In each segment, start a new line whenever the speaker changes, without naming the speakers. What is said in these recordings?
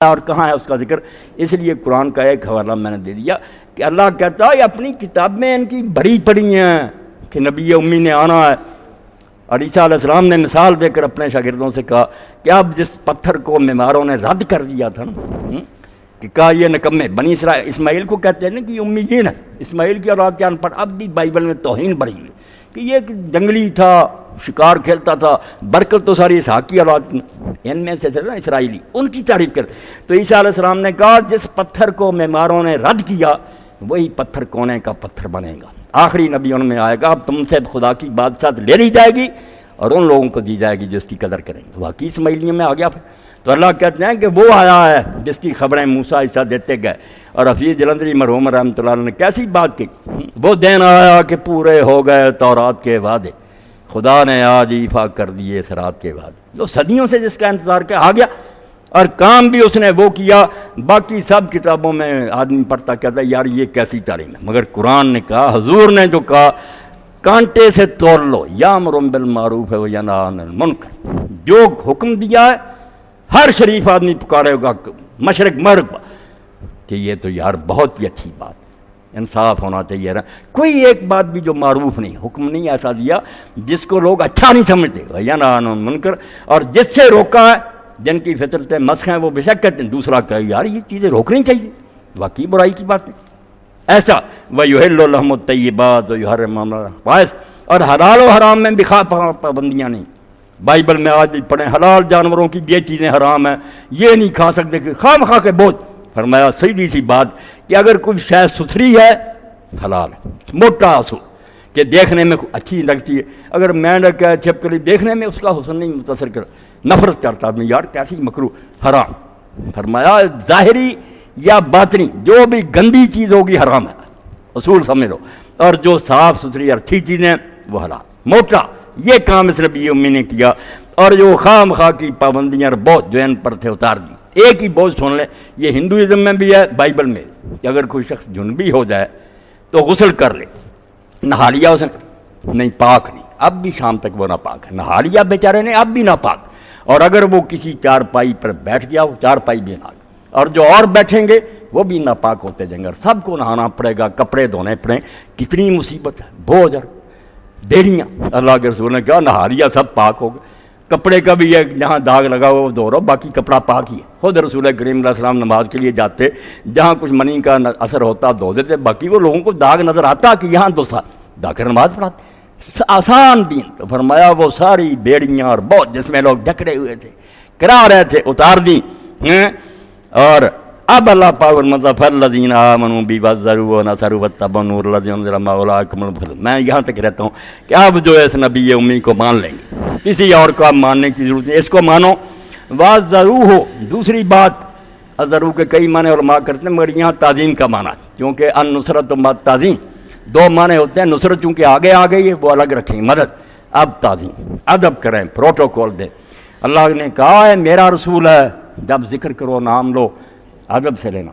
اور کہاں ہے اس کا ذکر. اس لیے قرآن کا ایک حوالہ میں نے دے دیا کہ اللہ کہتا ہے اپنی کتاب میں ان کی بھری پڑی ہیں کہ نبی امی نے آنا ہے. اور عیسیٰ علیہ السلام نے مثال دے کر اپنے شاگردوں سے کہا کہ اب جس پتھر کو معماروں نے رد کر دیا تھا نا کہ کہا یہ نکمے بنی اسماعیل کو کہتے ہیں نا کہ یہ امیین ہے، اسماعیل کی اولاد کے ان پڑھ. اب بھی بائبل میں توہین بھری ہوئی کہ یہ جنگلی تھا، شکار کھیلتا تھا، برکت تو ساری اسحاق کی اولاد ان میں سے تھے نا اسرائیلی، ان کی تعریف کر. تو عیسیٰ علیہ السلام نے کہا جس پتھر کو معماروں نے رد کیا وہی پتھر کونے کا پتھر بنے گا. آخری نبی ان میں آئے گا، اب تم سے خدا کی بادشاہت لے لی جائے گی اور ان لوگوں کو دی جائے گی جس کی قدر کریں گے. واقعی اسماعیلیوں میں آ گیا پھر. تو اللہ کہتے ہیں کہ وہ آیا ہے جس کی خبریں موسیٰ عیسیٰ دیتے گئے. اور حفیظ جلندری مرحوم رحمۃ اللہ علیہ نے کیسی بات کی، وہ دن آیا کہ پورے ہو گئے تورات کے وعدے، خدا نے آج ایفا کر دیے صراط کے وعدے. جو صدیوں سے جس کا انتظار کیا آ گیا اور کام بھی اس نے وہ کیا. باقی سب کتابوں میں آدمی پڑھتا کہتا ہے یار یہ کیسی تعلیم ہے، مگر قرآن نے کہا، حضور نے جو کہا کانٹے سے تول لو، یامر بالمعروف و ینہی عن المنکر. جو حکم دیا ہے ہر شریف آدمی پکارے ہوگا مشرق مغرب کہ یہ تو یار بہت ہی اچھی بات، انصاف ہونا چاہیے نا. کوئی ایک بات بھی جو معروف نہیں، حکم نہیں ایسا دیا جس کو لوگ اچھا نہیں سمجھتے، ینہی عن المنکر. اور جس سے روکا ہے جن کی فطرتیں مسخ ہیں وہ بے شک کہتے ہیں دوسرا کہ یار یہ چیزیں روکنی چاہیے، واقعی برائی کی بات ہے. ایسا وَيُحِلُّ لَهُمُ الطَّيِّبَاتُ وَيُحَرِّمُ الْخَبَائِثَ. اور حلال و حرام میں بھی پابندیاں نہیں. بائبل میں آج بھی پڑھیں حلال جانوروں کی یہ چیزیں حرام ہیں، یہ نہیں کھا سکتے کہ خام خواہ کے بوجھ. فرمایا سیدھی سی بات کہ اگر کوئی شے ستھری ہے حلال ہے، موٹا اصول کہ دیکھنے میں اچھی لگتی ہے. اگر مینڈک ہے چھپکلی دیکھنے میں اس کا حسن نہیں متاثر کر، نفرت کرتا ہے یار کیسی مکروہ، حرام. فرمایا ظاہری یا باطنی جو بھی گندی چیز ہوگی حرام ہے، اصول سمجھ لو. اور جو صاف ستھری اور اچھی چیزیں وہ حلال. موٹا یہ کام اس نبی امی نے کیا. اور جو خام خواہ کی پابندیاں اور بہت جو ان پر تھے اتار دی. ایک ہی بوجھ سن لیں، یہ ہندوازم میں بھی ہے بائبل میں کہ اگر کوئی شخص جنبی ہو جائے تو غسل کر لے. نہا لیا اس نے نہیں، پاک نہیں، اب بھی شام تک وہ ناپاک ہے. نہا لیا بیچارے نے اب بھی ناپاک. اور اگر وہ کسی چارپائی پر بیٹھ گیا وہ چارپائی بھی نہ، اور جو اور بیٹھیں گے وہ بھی ناپاک ہوتے جائیں گے. اور سب کو نہانا پڑے گا، کپڑے دھونے پڑیں. کتنی مصیبت ہے، بوجھ اور بیڑیاں. اللہ کے رسول نے کہا نہا لیا سب پاک ہو گئے. کپڑے کا بھی ہے جہاں داغ لگا ہوا وہ دھو رہا، باقی کپڑا پاک ہی ہے. خود رسول کریم علیہ السلام نماز کے لیے جاتے، جہاں کچھ منی کا اثر ہوتا دھو دیتے، باقی وہ لوگوں کو داغ نظر آتا کہ یہاں دوسا جا کر نماز پڑھاتے. آسان دین. تو فرمایا وہ ساری بیڑیاں اور بہت جس میں لوگ ڈھکڑے ہوئے تھے کرا رہے تھے اتار دی. اور اب اللہ پاک فالذین آمنوا بی وعزروہ ونصروا واتبعوا النور الذی انزل معہ اولئک هم المفلحون. میں یہاں تک رہتا ہوں کہ اب جو ہے اس نبی امی کو مان لیں گے، کسی اور کو اب ماننے کی ضرورت نہیں، اس کو مانو. وعزروہ. دوسری بات عزرو کے کئی معنی علماء کرتے ہیں مگر یہاں تعظیم کا معنی، کیونکہ النصرۃ و تعظیم دو معنی ہوتے ہیں. نصرت چونکہ آگے آ گئی ہے وہ الگ رکھیں مدد. اب تعظیم ادب کریں، پروٹوکول دیں. اللہ نے کہا ہے میرا رسول ہے، جب ذکر کرو نام لو ادب سے لینا،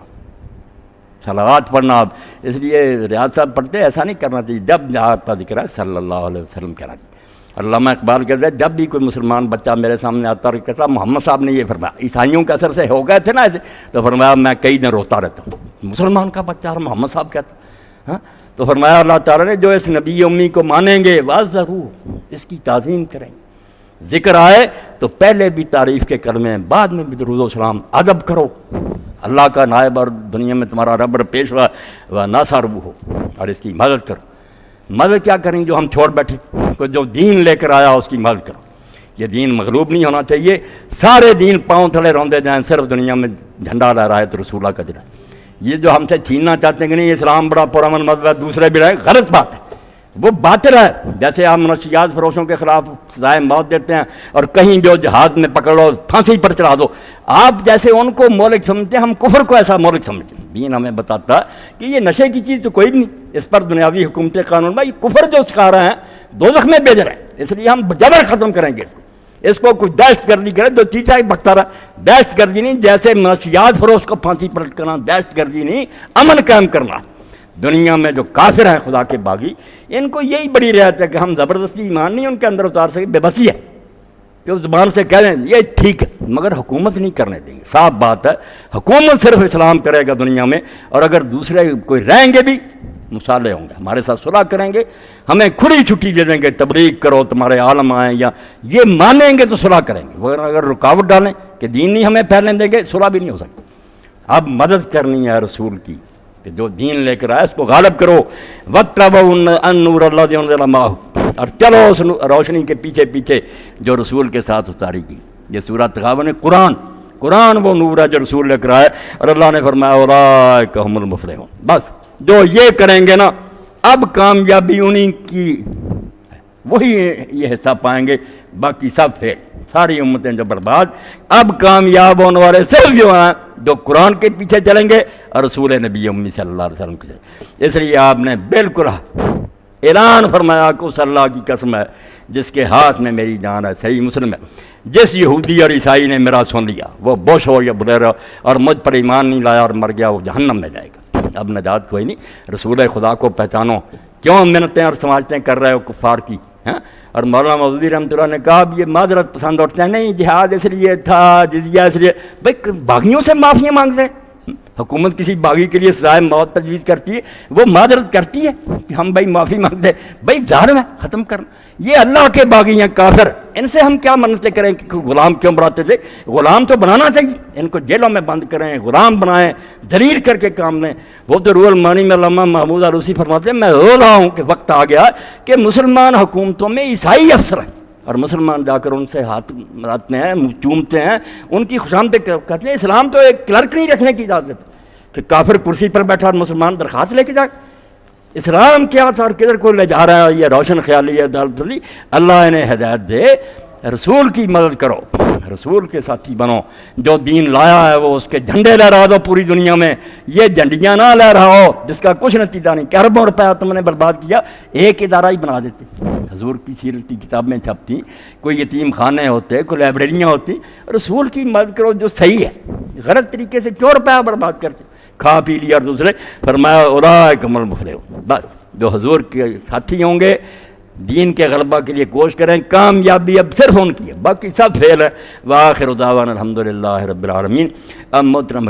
صلوات پڑھنا. اب اس لیے ریاض صاحب پڑھتے ایسا نہیں کرنا چاہیے، جب آپ کا ذکر ہے صلی اللہ علیہ وسلم کہنا چاہیے. علامہ اقبال کہتے ہیں جب بھی کوئی مسلمان بچہ میرے سامنے آتا اور کہتا محمد صاحب نے یہ فرمایا، عیسائیوں کے اثر سے ہو گئے تھے نا ایسے، تو فرمایا میں کئی دن روتا رہتا ہوں، مسلمان کا بچہ اور محمد صاحب کہتا. ہاں تو فرمایا اللہ تعالیٰ نے جو اس نبی امی کو مانیں گے وعزروہ، اس کی تعظیم کریں گے. ذکر آئے تو پہلے بھی تعریف کے کلمے، بعد میں بھی درود و سلام. ادب کرو، اللہ کا نائب اور دنیا میں تمہارا رب پیشوا و ناصر ہو، اور اس کی مدد کرو. مدد کیا کریں جو ہم چھوڑ بیٹھے، تو جو دین لے کر آیا اس کی مدد کرو. یہ دین مغلوب نہیں ہونا چاہیے. سارے دین پاؤں تھلے روندے جائیں، صرف دنیا میں جھنڈا لہرا ہے تو رسول اللہ کا جھنڈا. یہ جو ہم سے چھیننا چاہتے ہیں کہ نہیں اسلام بڑا پرامن مذہب ہے، دوسرے بھی رہے، غلط بات ہے، وہ باطل ہے. جیسے آپ منشیات فروشوں کے خلاف سزائے موت دیتے ہیں اور کہیں جو جہاد میں پکڑ لو پھانسی پر چڑھا دو، آپ جیسے ان کو مولک سمجھتے ہیں، ہم کفر کو ایسا مولک سمجھتے ہیں. دین ہمیں بتاتا کہ یہ نشے کی چیز تو کوئی بھی نہیں، اس پر دنیاوی حکومت قانون میں یہ کفر جو سکھا رہے ہیں دوزخ میں بھیج رہے ہیں. اس لیے ہم جبر ختم کریں گے اس کو کچھ دہشت گردی کرے تو تیسرا ہی بکتا رہا. دہشت گردی نہیں، جیسے منشیات فروش کو پھانسی پر لٹکانا دہشت گردی نہیں، امن قائم کرنا. دنیا میں جو کافر ہیں خدا کے باغی، ان کو یہی بڑی رعایت ہے کہ ہم زبردستی ایمان نہیں ان کے اندر اتار سکے، بے بسی ہے. کہ اس زبان سے کہہ دیں یہ ٹھیک ہے، مگر حکومت نہیں کرنے دیں گے. صاف بات ہے، حکومت صرف اسلام کرے گا دنیا میں، اور اگر دوسرے کوئی رہیں گے بھی مصالحے ہوں گے، ہمارے ساتھ صلح کریں گے، ہمیں کھلی چھٹی دے دیں گے، تبلیغ کرو تمہارے عالم آئیں، یا یہ مانیں گے تو صلح کریں گے. مگر اگر رکاوٹ ڈالیں کہ دین نہیں ہمیں پھیلنے دیں گے، صلح بھی نہیں ہو سکتی. اب مدد کرنی ہے رسول کی کہ جو دین لے کر آئے اس کو غالب کرو. وَاتَّبَعُوا النُّورَ الَّذِي أُنزِلَ مَعَهُ، اور چلو اس روشنی کے پیچھے پیچھے جو رسول کے ساتھ اتاری کی. یہ سورہ تغابن ہے. قرآن وہ نور ہے جو رسول لے کر آئے، اور اللہ نے فرمایا اولئک هم المفلحون. بس جو یہ کریں گے نا، اب کامیابی انہی کی، وہی یہ حصہ پائیں گے، باقی سب فیل، ساری امتیں جو برباد. اب کامیاب ہونے والے صرف جو ہیں جو قرآن کے پیچھے چلیں گے اور رسول نبی امی صلی اللہ علیہ وسلم کے. اس لیے آپ نے بالکل اعلان فرمایا کہ اس اللہ کی قسم ہے جس کے ہاتھ میں میری جان ہے. صحیح مسلم ہے. جس یہودی اور عیسائی نے میرا سن لیا، وہ بش ہو یا بلیرا، اور مجھ پر ایمان نہیں لایا اور مر گیا، وہ جہنم میں جائے گا. اب نجات کوئی نہیں. رسول خدا کو پہچانو. کیوں منتیں اور سماجتیں کر رہے ہو کفار کی؟ اور مولانا مودودی رحمۃ اللہ نے کہا اب یہ معذرت پسند اٹھتے ہیں، نہیں جہاد اس لیے تھا، جزیہ اس لیے. بھائی باغیوں سے معافیاں مانگتے ہیں. حکومت کسی باغی کے لیے سزائے موت تجویز کرتی ہے، وہ معذرت کرتی ہے کہ ہم بھائی معافی مانگتے ہیں. بھائی ظالم ہے، ختم کرنا. یہ اللہ کے باغی ہیں کافر، ان سے ہم کیا منتیں کریں کہ غلام کیوں بناتے تھے؟ غلام تو بنانا چاہیے. ان کو جیلوں میں بند کریں، غلام بنائیں، ذلیل کر کے کام لیں. وہ تو روح المعانی میں علامہ محمود آلوسی فرماتے ہیں میں رو رہا ہوں کہ وقت آ گیا کہ مسلمان حکومتوں میں عیسائی افسر ہیں، اور مسلمان جا کر ان سے ہاتھ ملاتے ہیں، چومتے ہیں، ان کی خوشامدیں کرتے ہیں. اسلام تو ایک کلرک نہیں رکھنے کی اجازت ہے کہ کافر کرسی پر بیٹھا اور مسلمان درخواست لے کے جائے. اسلام کیا تھا اور کدھر کو لے جا رہا ہے؟ یہ روشن خیالی ہے. اللہ انہیں ہدایت دے. رسول کی مدد کرو، رسول کے ساتھی بنو. جو دین لایا ہے وہ اس کے جھنڈے لہرا دو پوری دنیا میں. یہ جھنڈیاں نہ لہراؤ جس کا کچھ نتیجہ نہیں. کہ اربوں روپیہ تم نے برباد کیا، ایک ادارہ ہی بنا دیتے. حضور کی سیرت کی کتابیں چھپتی، کوئی یتیم خانے ہوتے، کوئی لائبریریاں ہوتی. رسول کی مدد کرو جو صحیح ہے. غلط طریقے سے کیوں روپیہ برباد کرتے؟ کھا پی لیا. اور دوسرے فرمایا اولئک هم المفلحون. بس جو حضور کے ساتھی ہوں گے، دین کے غلبہ کے لیے کوشش کریں، کامیابی اب صرف ان کی ہے، باقی سب فیل ہے. وآخر دعوانا الحمدللہ رب العالمین. اب محترم